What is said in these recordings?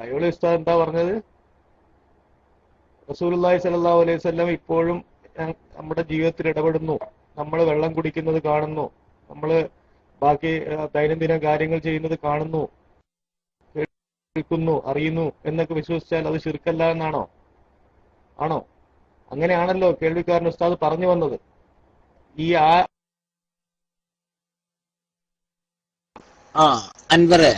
കയ്യോളി ഉസ്താദ് എന്താ പറഞ്ഞത്? റസൂലുള്ളാഹി സ്വല്ലല്ലാഹു അലൈഹി വസല്ലം ഇപ്പോഴും നമ്മുടെ ജീവിതത്തിൽ ഇടപെടുന്നു, നമ്മൾ വെള്ളം കുടിക്കുന്നത് കാണുന്നു, നമ്മൾ ബാക്കി ദൈനംദിന കാര്യങ്ങൾ ചെയ്യുന്നത് കാണുന്നു, കേൾക്കുന്നു, അറിയുന്നു എന്നൊക്കെ വിശ്വസിച്ചാൽ അത് ശിർക്കല്ല എന്നാണോ? ആണോ? അങ്ങനെയാണല്ലോ കേൾവിക്കാരൻ ഉസ്താദ് പറഞ്ഞു വന്നത്. ഈ അൻവറെ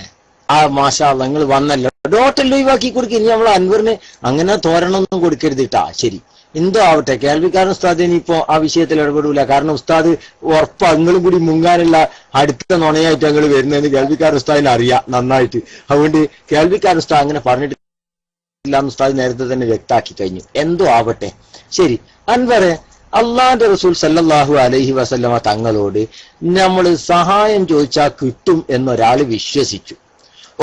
മാഷാ അല്ലാഹ് നിങ്ങൾ വന്നല്ലോ, ടോട്ടൽ ഒഴിവാക്കി കൊടുക്കുക. ഇനി നമ്മൾ അൻവറിന് അങ്ങനെ തോരണമൊന്നും കൊടുക്കരുതിട്ടാ. ശരി, എന്തോ ആവട്ടെ, കേൾവിക്കാരൻ ഉസ്താദ് ഇനിയിപ്പോ ആ വിഷയത്തിൽ ഇടപെടൂല. കാരണം ഉസ്താദ് ഉറപ്പാ നിങ്ങളും കൂടി മുങ്ങാനുള്ള അടുത്ത നുണയായിട്ട് ഞങ്ങൾ വരുന്നതെന്ന് കേൾവിക്കാരൻ ഉസ്താദിന് അറിയാം നന്നായിട്ട്. അതുകൊണ്ട് കേൾവിക്കാരൻ ഉസ്താദ് അങ്ങനെ പറഞ്ഞിട്ടില്ല എന്ന് ഉസ്താദ് നേരത്തെ തന്നെ വ്യക്താക്കി കഴിഞ്ഞു. എന്തോ ആവട്ടെ. ശരി, അൻവറെ, അള്ളാന്റെ റസൂൽ സല്ലല്ലാഹു അലൈഹി വസല്ലമ തങ്ങളോട് നമ്മൾ സഹായം ചോദിച്ചാൽ കിട്ടും എന്നൊരാള് വിശ്വസിച്ചു.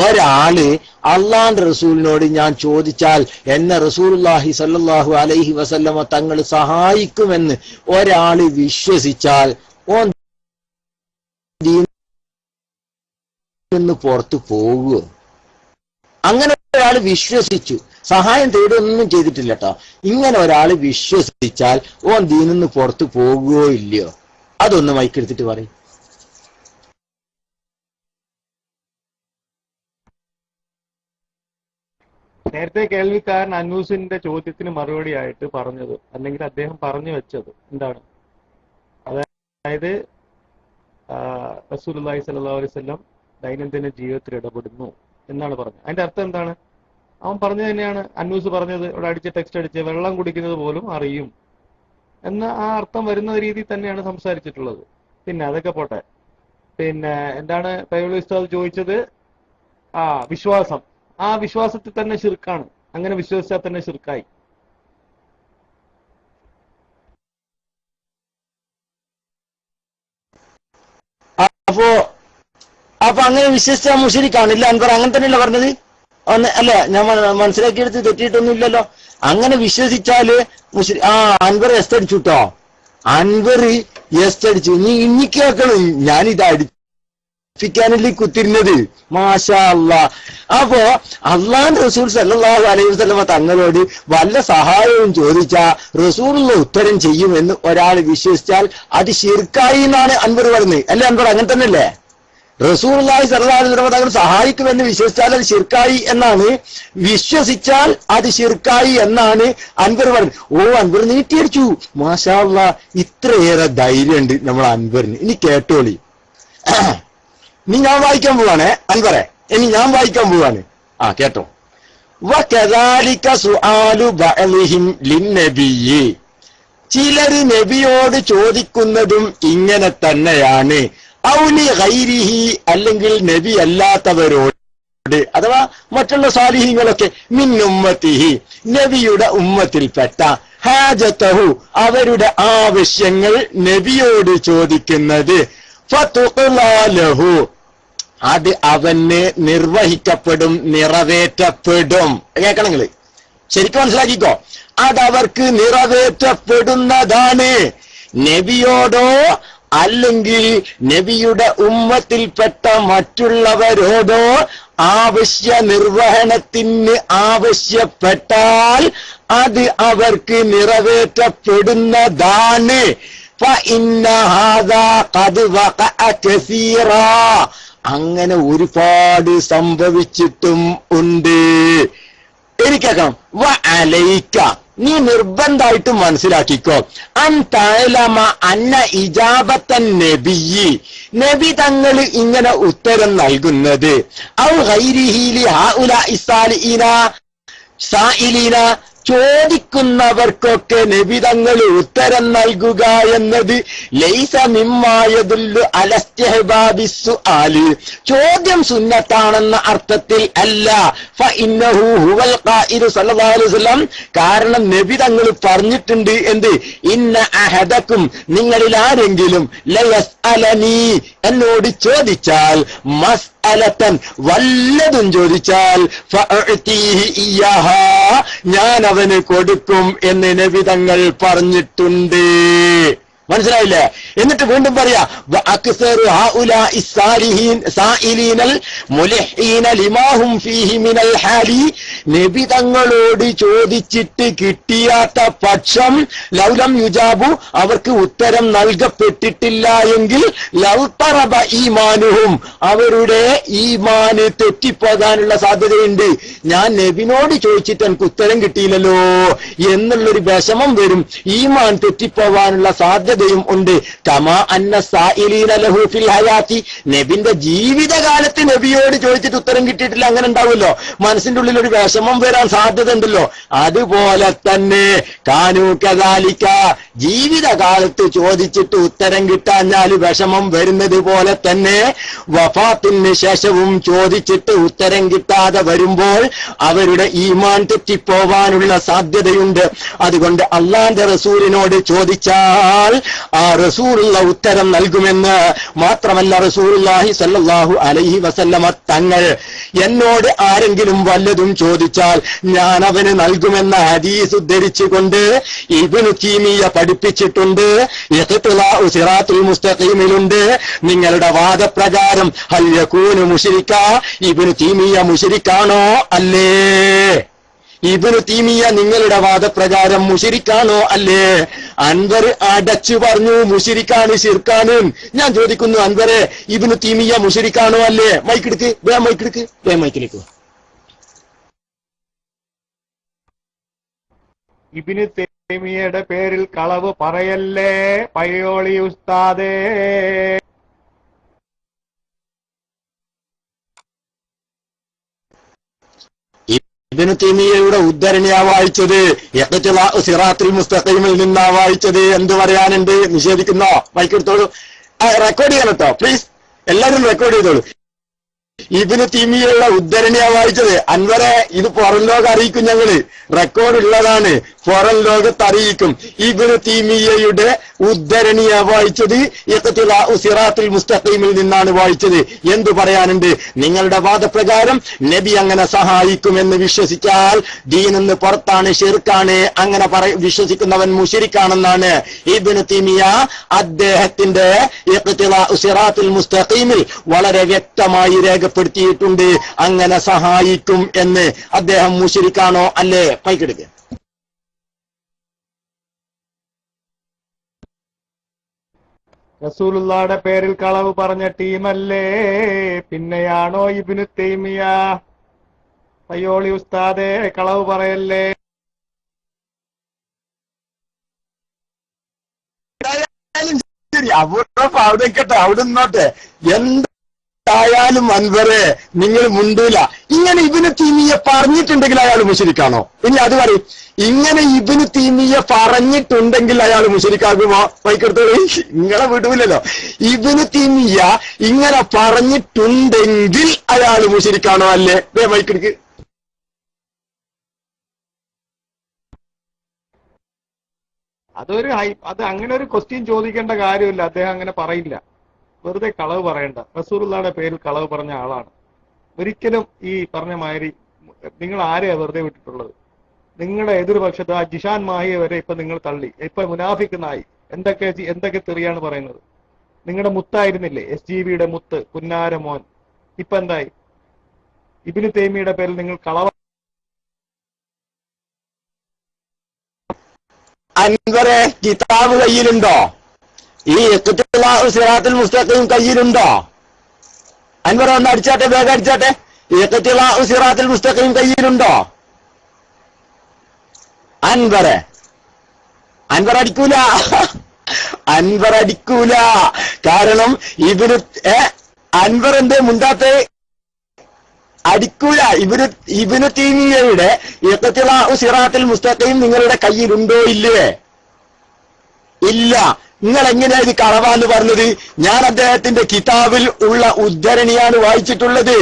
ഒരാള് അള്ളാന്റെ റസൂലിനോട് ഞാൻ ചോദിച്ചാൽ എന്നെ റസൂലുള്ളാഹി സല്ലല്ലാഹു അലൈഹി വസല്ലമ തങ്ങൾ സഹായിക്കുമെന്ന് ഒരാള് വിശ്വസിച്ചാൽ ഓൻ നിന്ന് പുറത്തു പോകുമോ? അങ്ങനെ ഒരാൾ വിശ്വസിച്ചു, സഹായം തേടുകയൊന്നും ചെയ്തിട്ടില്ല കേട്ടോ. ഇങ്ങനെ ഒരാൾ വിശ്വസിച്ചാൽ ഓൻ ദീനിന്ന് പുറത്തു പോകുകയോ ഇല്ലയോ? അതൊന്ന് മൈക്കെടുത്തിട്ട് പറയും. നേരത്തെ കേൾവിക്കാരൻ അന്നൂസിന്റെ ചോദ്യത്തിന് മറുപടി ആയിട്ട് പറഞ്ഞത്, അല്ലെങ്കിൽ അദ്ദേഹം പറഞ്ഞു വെച്ചത് എന്താണ്? അതായത് റസൂലുള്ളാഹി സ്വല്ലല്ലാഹു അലൈഹി വസല്ലം ദൈനംദിന ജീവിതത്തിൽ ഇടപെടുന്നു എന്നാണ് പറഞ്ഞത്. അതിന്റെ അർത്ഥം എന്താണ്? അവൻ പറഞ്ഞത് തന്നെയാണ് അന്നൂസ് പറഞ്ഞത്. ഇവിടെ അടിച്ച് ടെക്സ്റ്റ് അടിച്ച് വെള്ളം കുടിക്കുന്നത് പോലും അറിയും എന്ന ആ അർത്ഥം വരുന്ന രീതിയിൽ തന്നെയാണ് സംസാരിച്ചിട്ടുള്ളത്. പിന്നെ അതൊക്കെ പോട്ടെ. പിന്നെ എന്താണ് കയ്യോളി ഉസ്താദ് ചോദിച്ചത്? വിശ്വാസം. ആ വിശ്വാസത്തിൽ തന്നെ ശിർക്കാണ്. അങ്ങനെ വിശ്വസിച്ചാൽ തന്നെ ശിർക്കായി. അപ്പൊ അങ്ങനെ വിശ്വസിച്ചാൽ മുശ്രിക്കാണില്ല അൻവർ? അങ്ങനെ തന്നെയല്ല പറഞ്ഞത്? അല്ല, ഞാൻ മനസ്സിലാക്കിയെടുത്ത് തെറ്റിയിട്ടൊന്നും ഇല്ലല്ലോ. അങ്ങനെ വിശ്വസിച്ചാല് അൻവർ എസ് അടിച്ചു കേട്ടോ. അൻവർ എസ് അടിച്ചു. ഇനി കേൾക്കണം, ഞാനിത് ിക്കാനല്ലേ കുത്തിരുന്നത്. മാഷാ അല്ലാഹ്. അപ്പോ അള്ളാഹുവിന്റെ റസൂൽ സല്ലല്ലാഹു അലൈഹി വസല്ലമ തങ്ങളോട് വല്ല സഹായവും ചോദിച്ചാൽ റസൂലുള്ള ഉത്തരം ചെയ്യുമെന്ന് ഒരാൾ വിശ്വസിച്ചാൽ അത് ശിർക്കായി എന്നാണ് അൻവർ പറയുന്നത്. അല്ലേ അൻവർ? അങ്ങനെ തന്നെയല്ലേ? റസൂലുള്ളാഹി സ്വല്ലല്ലാഹു അലൈഹി വസല്ലമ തങ്ങൾ സഹായിക്കുമെന്ന് വിശ്വസിച്ചാൽ അത് ശിർക്കായി എന്നാണ്, വിശ്വസിച്ചാൽ അത് ശിർക്കായി എന്നാണ് അൻവർ പറയുന്നത്. അൻവർ നീട്ടിയടിച്ചു. മാഷാ അല്ലാഹ്, ഇത്രയേറെ ധൈര്യമുണ്ട് നമ്മൾ അൻവറിന്. ഇനി കേട്ടോളി. ഇനി ഞാൻ വായിക്കാൻ പോവാണ് അൻവറെ. ഇനി ഞാൻ വായിക്കാൻ പോവാണ്. കേട്ടോ. വകദാലിക സുആലു ബഅലിഹിം ലിന്നബിയ്യി, ചിലര് നബിയോട് ചോദിക്കുന്നതും ഇങ്ങനെ തന്നെയാണ്. ഔലി ഗൈരിഹി, അല്ലെങ്കിൽ നബി അല്ലാത്തവരോട്, അഥവാ മറ്റുള്ള സാലിഹീങ്ങളൊക്കെ, മിൻ ഉമ്മത്തിഹി, നബിയുടെ ഉമ്മത്തിൽപ്പെട്ട, ഹാജതഹു, അവരുടെ ആവശ്യങ്ങൾ നബിയോട് ചോദിക്കുന്നത്, ഫതുഖ്ലാലഹു, അത് അവന് നിർവഹിക്കപ്പെടും, നിറവേറ്റപ്പെടും. കേൾക്കണം നിങ്ങള്, ശരിക്കും മനസ്സിലാക്കിക്കോ. അതവർക്ക് നിറവേറ്റപ്പെടുന്നതാണ്. നബിയോടോ അല്ലെങ്കിൽ നബിയുടെ ഉമ്മത്തിൽപ്പെട്ട മറ്റുള്ളവരോടോ ആവശ്യ നിർവഹണത്തിന് ആവശ്യപ്പെട്ടാൽ അത് അവർക്ക് നിറവേറ്റപ്പെടുന്നതാണ്. അങ്ങനെ ഒരുപാട് സംഭവിച്ചിട്ടും ഉണ്ട്. എനിക്കേക്കാം. വഅലൈക, നീ നിർബന്ധമായിട്ടും മനസ്സിലാക്കിക്കോ, അൻ തഅലമ അന്ന ഇജാബത്തൻ നബിയ്യി, നബി തങ്ങൾ ഇങ്ങനെ ഉത്തരം നൽകുന്നത്, ഔ ഗൈരിഹി ലി ഹഉലാഇ സായിലീന, ചോദിക്കുന്നവർക്കൊക്കെ നബി തങ്ങൾ ഉത്തരം നൽകുക എന്നത്, ലൈസ മിമ്മാ യദുല്ലു അലാ ഇസ്തിഹ്ബാബി സുആലി, ചോദ്യം സുന്നത്താണെന്ന അർത്ഥത്തിൽ അല്ല. ഫഇന്നഹു ഹുവൽ ഖായിലു സല്ലല്ലാഹു അലൈഹി വസല്ലം, കാരണം നബി തങ്ങൾ പറഞ്ഞിട്ടുണ്ട് എന്ത്? ഇന്ന അഹദക്കും, നിങ്ങളിൽ ആരെങ്കിലും ലയസ്അലനി, എന്നോട് ചോദിച്ചാൽ, മസ്അലതൻ, വല്ലതും ചോദിച്ചാൽ, ഫഅഅതീഹി ഇയ്യാഹാ, ഞാൻ അവന് കൊടുക്കും എന്ന് നബി തങ്ങൾ പറഞ്ഞിട്ടുണ്ട്. മനസ്സിലായില്ലേ? എന്നിട്ട് വീണ്ടും പറയാ നബി തങ്ങളോട് ചോദിച്ചിട്ട് കിട്ടിയാത്ത പക്ഷം ലൗലം യുജാബു അവർക്ക് ഉത്തരം നൽകപ്പെട്ടിട്ടില്ല എങ്കിൽ ലൗതറബ ഈമാനുഹും അവരുടെ ഈമാന് തെറ്റിപ്പോകാനുള്ള സാധ്യതയുണ്ട്. ഞാൻ നബിനോട് ചോദിച്ചിട്ട് എനിക്ക് ഉത്തരം കിട്ടിയില്ലല്ലോ എന്നുള്ളൊരു വിഷമം വരും, ഈമാൻ തെറ്റിപ്പോവാനുള്ള സാധ്യതയും ഉണ്ട്. കമാ അന്ന സായിലീന ലഹു ഫിൽ ഹയാത്തി നബിന്റെ ജീവിതകാലത്ത് നബിയോട് ചോദിച്ചിട്ട് ഉത്തരം കിട്ടിയിട്ടില്ല, അങ്ങനെ ഉണ്ടാവുമല്ലോ, മനസ്സിന്റെ ഉള്ളിൽ ഒരു വിഷമം വരാൻ സാധ്യത ഉണ്ടല്ലോ. അതുപോലെ തന്നെ കാനൂ കദാലിക ജീവിതകാലത്ത് ചോദിച്ചിട്ട് ഉത്തരം കിട്ടാഞ്ഞാൽ വിഷമം വരുന്നത് പോലെ തന്നെ വഫാത്തിന് ശേഷവും ചോദിച്ചിട്ട് ഉത്തരം കിട്ടാതെ വരുമ്പോൾ അവരുടെ ഈമാൻ തെറ്റിപ്പോവാനുള്ള സാധ്യതയുണ്ട്. അതുകൊണ്ട് അള്ളാന്റെ റസൂലിനോട് ചോദിച്ചാൽ ആ റസൂലുള്ള ഉത്തരം നൽകുമെന്ന് മാത്രമല്ല, റസൂലുള്ളാഹി സ്വല്ലല്ലാഹു അലൈഹി വസല്ലമ തങ്ങൾ എന്നോട് ആരെങ്കിലും വല്ലതും ചോദിച്ചാൽ ഞാൻ അവന് നൽകുമെന്ന ഹദീസ് ഉദ്ധരിച്ചുകൊണ്ട് ഇബ്നു തൈമിയ്യ പഠിപ്പിച്ചിട്ടുണ്ട്. ഇഖ്തിലാഉ സിറാത്തുൽ മുസ്തഖീമിലുണ്ട്. നിങ്ങളുടെ വാദപ്രകാരം ഹൽ യകൂനു മുശ്രിക ഇബ്നു തൈമിയ്യ മുശ്രിക്കാണോ അല്ലേ? ഇബ്നു തൈമിയ്യ നിങ്ങളുടെ വാദപ്രകാരം മുശ്രിക്കാണോ അല്ലേ? അൻവർ അടച്ചു പറഞ്ഞു മുശ്രിക്കാണ്, ശിർക്കാണ്. ഞാൻ ചോദിക്കുന്നു അൻവറെ, ഇബ്നു തൈമിയ്യ മുശ്രിക്കാണോ അല്ലേ? മൈക്കെടുക്ക്, മൈക്കെടുക്ക്, മൈക്കിലേക്ക്. ഇബ്നു തൈമിയ്യയുടെ പേരിൽ കളവ് പറയല്ലേ പയ്യോളി ഉസ്താദേ. ഇബ്നു തൈമിയ്യയുടെ ഉദ്ധരണിയാ വായിച്ചത്, ഇഖ്തിലാഉ സിറാത്തുൽ മുസ്തഖീമിൽ നിന്നാ വായിച്ചത്. എന്ത് പറയാനുണ്ട്? നിഷേധിക്കുന്നോ? മൈക്കെടുത്തോളൂ, റെക്കോർഡ് ചെയ്യണം കേട്ടോ പ്ലീസ്, എല്ലാവരും റെക്കോർഡ് ചെയ്തോളൂ. ഇബ്നു തൈമിയ്യയുടെ ഉദ്ധരണിയാ വായിച്ചത്. അൻവരെ, ഇത് പുറം ലോകം അറിയിക്കും, ഞങ്ങള് റെക്കോർഡ് ഉള്ളതാണ്, പുറം ലോകത്ത് അറിയിക്കും. ഇബ്നു തൈമിയ്യയുടെ ഉദ്ധരണിയാ വായിച്ചത്, ഇഖ്തിലാഉ സിറാത്തുൽ മുസ്തഖീമിൽ നിന്നാണ് വായിച്ചത്. എന്തു പറയാനുണ്ട്? നിങ്ങളുടെ വാദപ്രകാരം നബി അങ്ങനെ സഹായിക്കുമെന്ന് വിശ്വസിച്ചാൽ ദീനിന്ന് പുറത്താണ്, ശിർക്കാണ്, അങ്ങനെ വിശ്വസിക്കുന്നവൻ മുശ്രിക്കാണെന്നാണ് ഇബ്നു തൈമിയ്യ അദ്ദേഹത്തിന്റെ ഇഖ്തിലാഉ സിറാത്തുൽ മുസ്തഖീമിൽ വളരെ വ്യക്തമായി രേഖപ്പെടുത്തിയിട്ടുണ്ട്. അങ്ങനെ സഹായിക്കും എന്ന്. അദ്ദേഹം മുശ്രിക്കാണോ അല്ലേ? മൈക്കെടുക്കുക. റസൂലുള്ളാഹിയുടെ പേരിൽ കളവ് പറഞ്ഞ ടീമല്ലേ പിന്നെയാണോ ഇബ്നു തൈമിയ്യ? പയ്യോളി ഉസ്താദേ, കളവ് പറയല്ലേ. അവിടെ നിൽക്കട്ടെ, അവിടെ നിന്നോട്ടെ. എന്തായാലും അൻവറെ നിങ്ങൾ മുണ്ടൂല. ഇങ്ങനെ ഇബ്നു തൈമിയ്യ പറഞ്ഞിട്ടുണ്ടെങ്കിൽ അയാൾ മുശ്രിക്കാണോ? ഇനി അത് പറയും. ഇങ്ങനെ ഇബ്നു തൈമിയ്യ പറഞ്ഞിട്ടുണ്ടെങ്കിൽ അയാൾ മുശ്രിക്കാകുമോ? മൈക്കെടുത്തോളൂ, നിങ്ങളെ വിടൂലല്ലോ. ഇബ്നു തൈമിയ്യ ഇങ്ങനെ പറഞ്ഞിട്ടുണ്ടെങ്കിൽ അയാൾ മുശ്രിക്കാണോ അല്ലേ? മൈക്കെടുക്ക്. അത് അങ്ങനെ ഒരു ക്വസ്റ്റ്യൻ ചോദിക്കേണ്ട കാര്യമില്ല. അദ്ദേഹം അങ്ങനെ പറയില്ല. വെറുതെ കളവ് പറയണ്ട. റസൂലുള്ളാഹിയുടെ പേരിൽ കളവ് പറഞ്ഞ ആളാണ്. ഒരിക്കലും ഈ പറഞ്ഞ മാതിരി നിങ്ങൾ ആരെയാ വെറുതെ വിട്ടിട്ടുള്ളത്? നിങ്ങളുടെ എതിർപക്ഷത്ത് ആ ജിഷാൻ മാഹിയെ വരെ ഇപ്പൊ നിങ്ങൾ തള്ളി. ഇപ്പൊ മുനാഫിക്കുന്നായി. എന്തൊക്കെ തെറിയാണ് പറയുന്നത്? നിങ്ങളുടെ മുത്തായിരുന്നില്ലേ SGBയുടെ മുത്ത്, പുന്നാര മോൻ. ഇപ്പൊ എന്തായി? ഇബ്നു തൈമിയ്യയുടെ പേരിൽ നിങ്ങൾ കളവ. അൻവറെ, കിതാബ് കയ്യിലുണ്ടോ? ഈ ഇഖ്തിലാഉ സിറാത്തുൽ മുസ്തഖീം കയ്യിലുണ്ടോ? അൻവർ ഒന്ന് അടിച്ചാട്ടെ, വേഗം അടിച്ചാട്ടെ. ഇഖ്തിലാഉ സിറാത്തുൽ മുസ്തഖീം കയ്യിലുണ്ടോ? അൻവർ അടിക്കൂല, അൻവർ അടിക്കൂല. കാരണം അൻവർ എന്തേ മുണ്ടാത്തെ? അടിക്കൂല. ഇബ്നു തൈമിയ്യയുടെ ഇഖ്തിലാഉ സിറാത്തുൽ മുസ്തഖീം നിങ്ങളുടെ കയ്യിലുണ്ടോ ഇല്ലേ? ഇല്ല. നിങ്ങൾ എങ്ങനെയാ ഇത് കളവാന്ന് പറഞ്ഞത്? ഞാൻ അദ്ദേഹത്തിന്റെ കിതാബിൽ ഉള്ള ഉദ്ധരണിയാണ് വായിച്ചിട്ടുള്ളത്.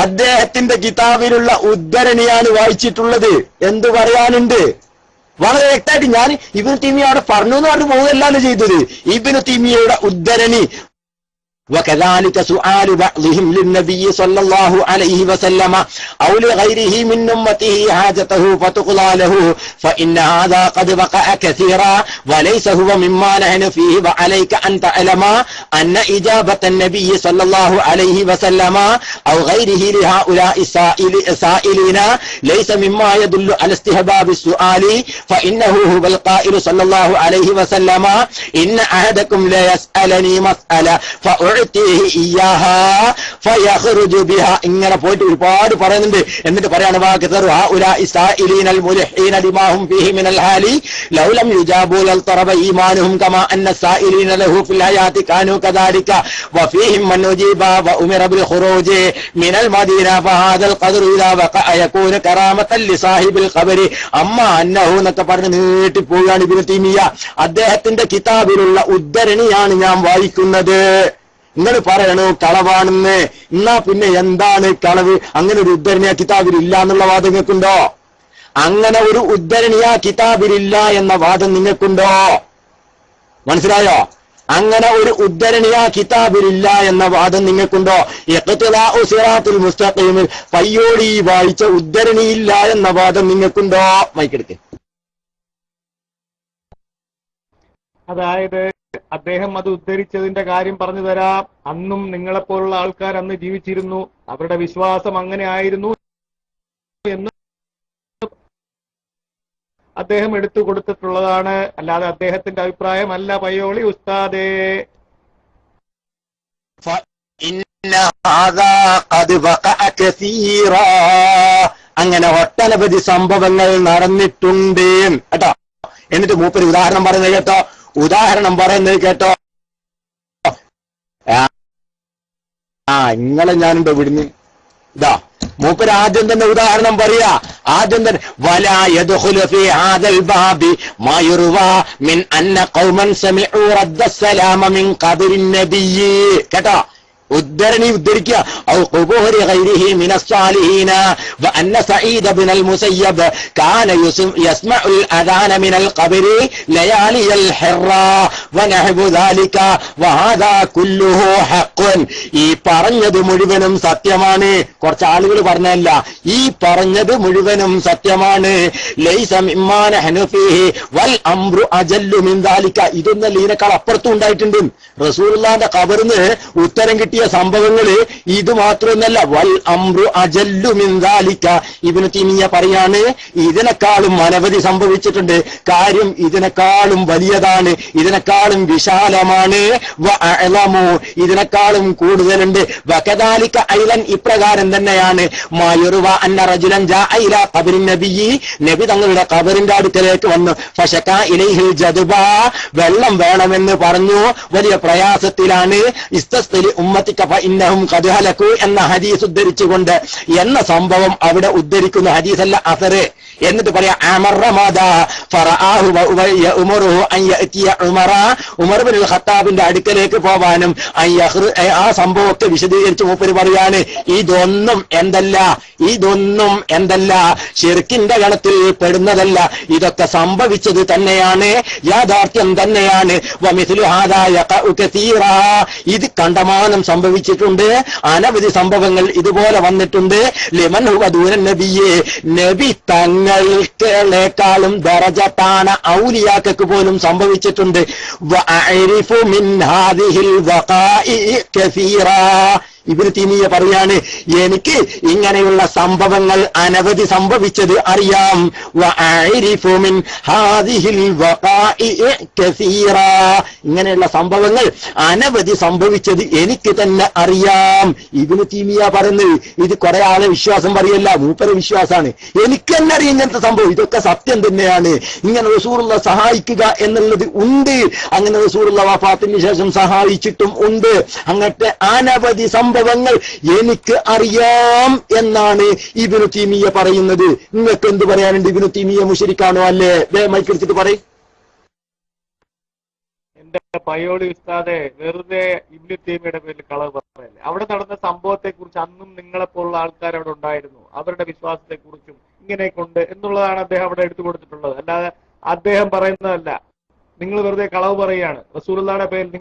അദ്ദേഹത്തിന്റെ കിതാബിലുള്ള ഉദ്ധരണിയാണ് വായിച്ചിട്ടുള്ളത്. എന്ത് പറയാനുണ്ട്? വളരെ വ്യക്തമായിട്ട് ഞാൻ ഇബ്നു തൈമിയ്യ അവിടെ പറഞ്ഞു എന്ന് പറഞ്ഞു പോവുകയല്ലാന്ന് ചെയ്തത്. ഇബ്നു തൈമിയ്യയുടെ ഉദ്ധരണി وكذلك سؤال بعضهم للنبي صلى الله عليه وسلم أو لغيره من أمته حاجته فتقضى له فإن هذا قد وقع كثيرا وليس هو مما نحن فيه وعليك أن تعلم أن إجابة النبي صلى الله عليه وسلم أو غيره لهؤلاء السائلين ليس مما يدل على استحباب السؤال فإنه هو القائل صلى الله عليه وسلم إن أحدكم لا يسألني مسألة ഇങ്ങനെ പോയിട്ട് ഒരുപാട് പറയുന്നുണ്ട്. എന്നിട്ട് പറയാണ് എന്നൊക്കെ പറഞ്ഞ് നീട്ടിപ്പോവുകയാണ് ഇബ്നു തൈമിയ്യ. അദ്ദേഹത്തിന്റെ കിതാബിലുള്ള ഉദ്ധരണിയാണ് ഞാൻ വായിക്കുന്നത്. നിങ്ങൾ പറയണു കളവാണെന്ന്, എന്നാ പിന്നെ എന്താണ് കളവ്? അങ്ങനെ ഒരു ഉദ്ധരണി ആ കിതാബിലില്ല എന്നുള്ള വാദം നിങ്ങൾക്കുണ്ടോ? അങ്ങനെ ഒരു ഉദ്ധരണി ആ കിതാബിലില്ല എന്ന വാദം നിങ്ങൾക്കുണ്ടോ? മനസ്സിലായോ? അങ്ങനെ ഒരു ഉദ്ധരണി ആ കിതാബിലില്ല എന്ന വാദം നിങ്ങൾക്കുണ്ടോ? ഇഖ്തിലാഉ സിറാത്തുൽ മുസ്തഖീമിൽ പയ്യോടി വായിച്ച ഉദ്ധരണിയില്ല എന്ന വാദം നിങ്ങൾക്കുണ്ടോ? മൈക്കെടുക്ക്. അതായത് അദ്ദേഹം അത് ഉദ്ധരിച്ചതിന്റെ കാര്യം പറഞ്ഞു തരാം. അന്നും നിങ്ങളെപ്പോലുള്ള ആൾക്കാർ അന്ന് ജീവിച്ചിരുന്നു, അവരുടെ വിശ്വാസം അങ്ങനെ ആയിരുന്നു എന്ന് അദ്ദേഹം എടുത്തു കൊടുത്തിട്ടുള്ളതാണ്. അല്ലാതെ അദ്ദേഹത്തിന്റെ അഭിപ്രായമല്ല പയ്യോളി ഉസ്താദേ. അങ്ങനെ ഒട്ടനവധി സംഭവങ്ങൾ നടന്നിട്ടുണ്ട് കേട്ടോ. എന്നിട്ട് മൂപ്പര് ഉദാഹരണം പറയുന്നത് കേട്ടോ, ഉദാഹരണം പറയുന്നത് കേട്ടോ. ഇങ്ങളെ ഞാനുണ്ടോ വിടുന്ന്? ഇതാ മൂപ്പര് ആദ്യം തന്നെ ഉദാഹരണം പറയാ. ആദ്യം തന്നെ വലാ യദ്ഖുലു ഫീ ഹാദൽ ബാബി മാ യുർവാ മിൻ അന്ന ഖൗമൻ സമിഉ റദ്ദസ്സലാമ മിൻ ഖബറിൻ നബിയ്യി. കേട്ടോ, ഉദ്ധരണി ഉദ്ധരിക്കുക. ഔ ഖുബൂരി ഗൈരിഹി മിനസ് സാലിഹീന വഅന്ന സഈദ ഇബ്നുൽ മുസയ്യബ് കാന യസ്മഉൽ അദാന മിനൽ ഖബരി ലയാലിയൽ ഹിറ വനഹബു ദാലിക വഹാദാ കുല്ലുഹു ഹഖ്ഖുൻ. ഈ പറഞ്ഞത് മുഴുവനും സത്യമാണ്. കുറച്ച് ആളുകൾ പറഞ്ഞല്ല, ഈ പറഞ്ഞത് മുഴുവനും സത്യമാണ്. ലൈസ മിമ്മാ നഹ്നു ഫീഹി വൽ അംറു അജല്ലു മിൻ ദാലിക. ഇതൊന്നും ഇതിനേക്കാൾ അപ്പുറത്തും ഉണ്ടായിട്ടുണ്ട്. റസൂലുള്ളാഹിന്റെ ഖബറിന് ഉത്തരം കിട്ടിയ സംഭവങ്ങള് ഇത് മാത്രമൊന്നല്ല. വൽ അംറു അജല്ലു മിൻ ദാലിക. ഇബ്നു തൈമിയ്യ പറയാണ്, ഇതിനേക്കാളും അനവധി സംഭവിച്ചിട്ടുണ്ട്. കാര്യം ഇതിനേക്കാളും വലിയതാണ്, ഇതിനേക്കാളും വിശാലമാണ്. വഅഅലമു, ഇതിനേക്കാളും കൂടുതലുണ്ട്. വകദാലിക ഐലൻ, ഇപ്രകാരം തന്നെയാണ്. മായുറുവ അന്ന റജുലൻ ജാഅ ഇലാ ഖബറിൻ നബിയ്യി, നബി തങ്ങളുടെ ഖബറിന്റെ അടുക്കലേക്ക് വന്നു. ഫശകാ ഇലൈഹിൽ ജദ്ബ, വെള്ളം വേണമെന്ന് പറഞ്ഞു, വലിയ പ്രയാസത്തിലാണ്. ഇസ്തസ്ഖിലി ഉമ്മത്തിക ഫഇന്നഹും ഖദ് ഹലകു എന്ന ഹദീസ് ഉദ്ധരിച്ചുകൊണ്ട് എന്ന സംഭവം അവിടെ ഉദ്ധരിക്കുന്ന ഹദീസല്ല, അസറ്. എന്നിട്ട് പറയാ ഉമർ ഇബ്നുൽ ഖത്താബിന്റെ അടുക്കലേക്ക് പോവാനും ആ സംഭവമൊക്കെ വിശദീകരിച്ച് മൂപ്പര് പറയാണ്, ഇതൊന്നും എന്തല്ല ശിർക്കിന്റെ ഗണത്തിൽ പെടുന്നതല്ല, ഇതൊക്കെ സംഭവിച്ചത് തന്നെയാണ്, യാഥാർത്ഥ്യം തന്നെയാണ്. ഇത് കണ്ടമാനം സംഭവിച്ചിട്ടുണ്ട്, അനവധി സംഭവങ്ങൾ ഇതുപോലെ വന്നിട്ടുണ്ട്. ലിമൻ ഹുവ ദൂന നബിയെ, നബി തങ്ങളേക്കാളും ദറജത്താണ് ഔലിയാക്കൾക്ക് പോലും സംഭവിച്ചിട്ടുണ്ട്. വഅരിഫു മിൻ ഹാദിഹിൽ വഖാഇ കസീറാ. ഇബ്നു തൈമിയ്യ പറയാണ്, എനിക്ക് ഇങ്ങനെയുള്ള സംഭവങ്ങൾ അനവധി സംഭവിച്ചത് അറിയാം. വഅരിഫു മിൻ ഹാദിഹിൽ വഖാഇ കസീറാ. ഇങ്ങനെയുള്ള സംഭവങ്ങൾ അനവധി സംഭവിച്ചത് എനിക്ക് തന്നെ അറിയാം. ഇബ്നു തൈമിയ്യ പറയുന്നത് ഇത് കുറെ ആളെ വിശ്വാസം പറയല്ല, മൂപ്പര വിശ്വാസാണ്. എനിക്ക് തന്നെ അറിയാം ഇങ്ങനത്തെ സംഭവം, ഇതൊക്കെ സത്യം തന്നെയാണ്. ഇങ്ങനെ റസൂലുള്ള സഹായിക്കുക എന്നുള്ളത് ഉണ്ട്. അങ്ങനെ റസൂലുള്ള വഫാത്തിന് ശേഷം സഹായിച്ചിട്ടും ഉണ്ട്. അങ്ങനത്തെ അനവധി സംഭവങ്ങൾ എനിക്ക് അറിയാം എന്നാണ് ഇബ്നു തൈമിയ്യ പറയുന്നത്. നിങ്ങൾക്ക് എന്ത് പറയാനുണ്ട്? ഇബ്നു തൈമിയ്യ മുശ്രിക്കാണോ അല്ലേ? മൈക്കെടുത്തിട്ട് പറയും. എന്റെ പയ്യോളി ഉസ്താദെ, വെറുതെ ഇബ്നു തൈമിയ്യയുടെ പേരിൽ കളവ് പറയല്ലേ. അവിടെ നടന്ന സംഭവത്തെ കുറിച്ച് അന്നും നിങ്ങളെപ്പോലുള്ള ആൾക്കാർ അവിടെ ഉണ്ടായിരുന്നു, അവരുടെ വിശ്വാസത്തെ കുറിച്ചും ഇങ്ങനെയൊക്കെ ഉണ്ട് എന്നുള്ളതാണ് അദ്ദേഹം അവിടെ എടുത്തു കൊടുത്തിട്ടുള്ളത്. അല്ലാതെ അദ്ദേഹം പറയുന്നതല്ല. നിങ്ങൾ വെറുതെ കളവ് പറയുകയാണ്. റസൂലുള്ളാഹിയുടെ പേരിൽ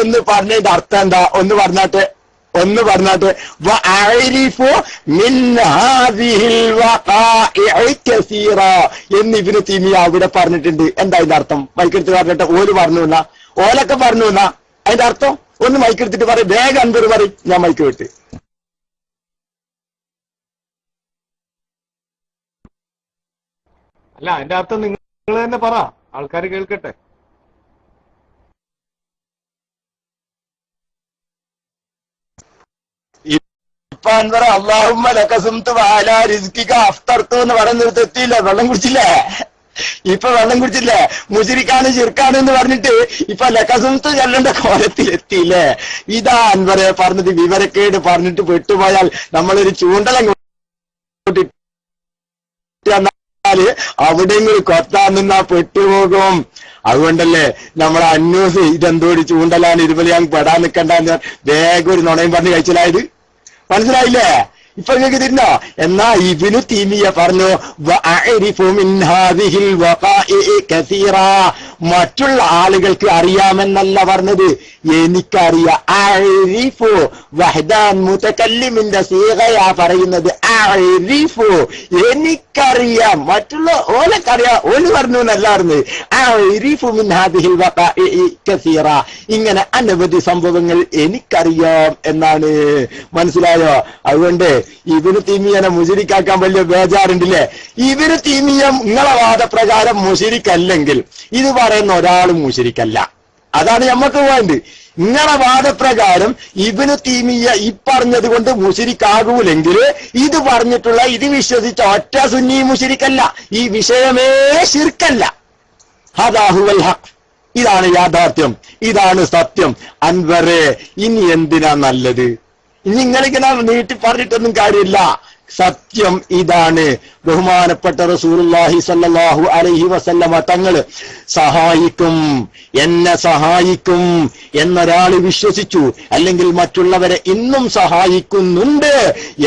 എന്ന് പറഞ്ഞതിന്റെ അർത്ഥം എന്താ? ഒന്ന് പറഞ്ഞാട്ടെ. എന്ന് ഇബ്നു തൈമിയ അവിടെ പറഞ്ഞിട്ടുണ്ട്. എന്താ ഇതിന്റെ അർത്ഥം? മൈക്കെടുത്ത് പറഞ്ഞിട്ട് ഓല് പറഞ്ഞു എന്നാ, ഓലൊക്കെ പറഞ്ഞു എന്നാ അതിന്റെ അർത്ഥം ഒന്ന് മൈക്കെടുത്തിട്ട് പറയും. വേഗം അൻവർ പറയും, ഞാൻ മൈക്ക് വിട്ട്. അല്ല, അതിന്റെ അർത്ഥം നിങ്ങൾ തന്നെ പറ, ആൾക്കാർ കേൾക്കട്ടെ. ഇപ്പൊ അൻവർ അല്ലാഹുമ്മ ലകസുംതു വഅലാ റിസ്കിക അഫ്തർതു എന്ന് പറയുന്നത് എത്തിയില്ല. വെള്ളം കുടിച്ചില്ലേ? ഇപ്പൊ വെള്ളം കുടിച്ചില്ലേ? മുശ്രിക്കാണ് ശിർക്കാണ് എന്ന് പറഞ്ഞിട്ട് ഇപ്പൊ ലകസുംതു ചെല്ലേണ്ട കോലത്തിലെത്തിയില്ലേ? ഇതാ അൻവറെ പറഞ്ഞത്. വിവരക്കേട് പറഞ്ഞിട്ട് പെട്ടുപോയാൽ നമ്മളൊരു ചൂണ്ടലങ്ങോട്ട് അവിടെയെങ്കിലും കൊത്താൻ നിന്നാ പെട്ടുപോകും. അതുകൊണ്ടല്ലേ നമ്മളെ അന്വേഷി ഇതെന്തോടി ചൂണ്ടലാണ്, ഇതുപോലെ ഞാൻ പെടാൻ നിൽക്കണ്ടെന്ന് വേഗം ഒരു നുണയും പറഞ്ഞ് കഴിച്ചിലായത്. മനസ്സിലായില്ലേ? ഇപ്പൊ നിങ്ങൾക്ക് തിരിഞ്ഞോ? എന്നാ ഇബ്നു തൈമിയ പറഞ്ഞു മറ്റുള്ള ആളുകൾക്ക് അറിയാമെന്നല്ല പറഞ്ഞത്, എനിക്കറിയാം. അഅരിഫു വഹദാൻ മുതകല്ലിമിന്റെ സീഗയാ പറയുന്നത്. അഅരിഫു എനിക്കറിയാം, മറ്റുള്ള ഓലക്കറിയാം. ഓല് പറഞ്ഞു എന്നല്ല പറഞ്ഞത്. അഅരിഫു മിൻ ഹാദിഹിൽ വഖാഇ കസീറ, ഇങ്ങനെ അനവധി സംഭവങ്ങൾ എനിക്കറിയാം എന്നാണ്. മനസ്സിലായോ? അതുകൊണ്ട് ഇബ്നു തൈമിയനെ മുശ്രിക്കാക്കാൻ വലിയ ബേജാറുണ്ടല്ലേ? ഇബ്നു തൈമിയ നിങ്ങളെ വാദപ്രകാരം മുശ്രിക്കല്ലെങ്കിൽ ഇത് പറയുന്ന ഒരാളും മുശ്രിക്കല്ല. അതാണ് നമുക്ക് വേണ്ടത്. നിങ്ങളെ വാദപ്രകാരം ഇബ്നു തൈമിയ ഈ പറഞ്ഞത് കൊണ്ട് മുശ്രിക്കാകൂലെങ്കിൽ ഇത് പറഞ്ഞിട്ടുള്ള ഇത് വിശ്വസിച്ച ഒറ്റ സുന്നി മുശ്രിക്കല്ല. ഈ വിഷയമേ ശിർക്കല്ല. ഹദാ ഹുവൽ ഹഖ്, ഇതാണ് യാഥാർത്ഥ്യം, ഇതാണ് സത്യം. അൻവറെ ഇനി എന്തിനാ നല്ലത്? നിങ്ങളിങ്ങനെ നീട്ടി പറഞ്ഞിട്ടൊന്നും കാര്യമില്ല. സത്യം ഇതാണ്. ബഹുമാനപ്പെട്ട റസൂലുള്ളാഹി സ്വല്ലല്ലാഹു അലൈഹി വസല്ലമ തങ്ങള് സഹായിക്കും, എന്നെ സഹായിക്കും എന്നൊരാള് വിശ്വസിച്ചു, അല്ലെങ്കിൽ മറ്റുള്ളവരെ ഇന്നും സഹായിക്കുന്നുണ്ട്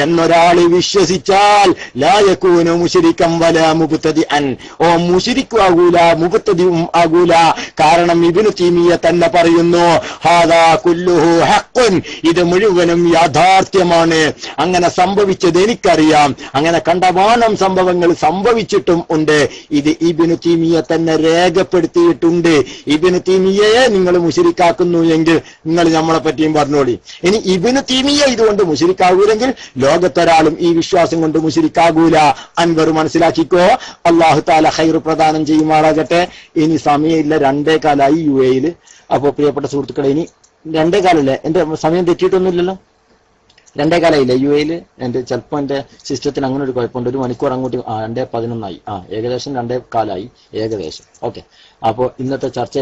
എന്നൊരാള് വിശ്വസിച്ചാൽ ലാ യകൂനു മുശ്രിക്കൻ വലാ മുബ്തദിഅൻ, മുശ്രിക്കും ആകൂല മുബ്തദിഉം ആകൂല. കാരണം ഇബ്നു തൈമിയ തന്നെ പറയുന്നു ഹാദാ കുല്ലുഹു ഹഖ്ഖുൻ, ഇത് മുഴുവനും യാഥാർത്ഥ്യമാണ്. അങ്ങനെ സംഭവിച്ചത് എനിക്കറിയാം, അങ്ങനെ കണ്ടമാനം സംഭവങ്ങൾ സംഭവിച്ചിട്ടും ഉണ്ട്. ഇത് ഇബ്നു തൈമിയ തന്നെ രേഖപ്പെടുത്തിയിട്ടുണ്ട്. ഇബ്നു തൈമിയയെ നിങ്ങൾ മുശ്രിക്കാക്കുന്നു എങ്കിൽ നിങ്ങൾ നമ്മളെ പറ്റിയും പറഞ്ഞോളി. ഇനി ഇബ്നു തൈമിയ ഇതുകൊണ്ട് മുശ്രിക്കാകൂലെങ്കിൽ ലോകത്തൊരാളും ഈ വിശ്വാസം കൊണ്ട് മുശ്രിക്കാകൂല. അൻവർ മനസ്സിലാക്കിക്കോ. അല്ലാഹു തആല ഖൈർ പ്രദാനം ചെയ്യുമാറാകട്ടെ. ഇനി സമയമില്ല, 2:15 UAE-ൽ. അപ്പോ പ്രിയപ്പെട്ട സുഹൃത്തുക്കളെ, ഇനി 2:15 എന്റെ സമയം തെറ്റിയിട്ടൊന്നുമില്ലല്ലോ? 2:15 UAE-ൽ. എന്റെ ചിലപ്പോ എന്റെ സിസ്റ്റത്തിന് അങ്ങനെ ഒരു കുഴപ്പമുണ്ട്. 1 മണിക്കൂർ അങ്ങോട്ട് 2:11 ഏകദേശം 2:15 ഏകദേശം. ഓക്കെ, അപ്പോ ഇന്നത്തെ ചർച്ച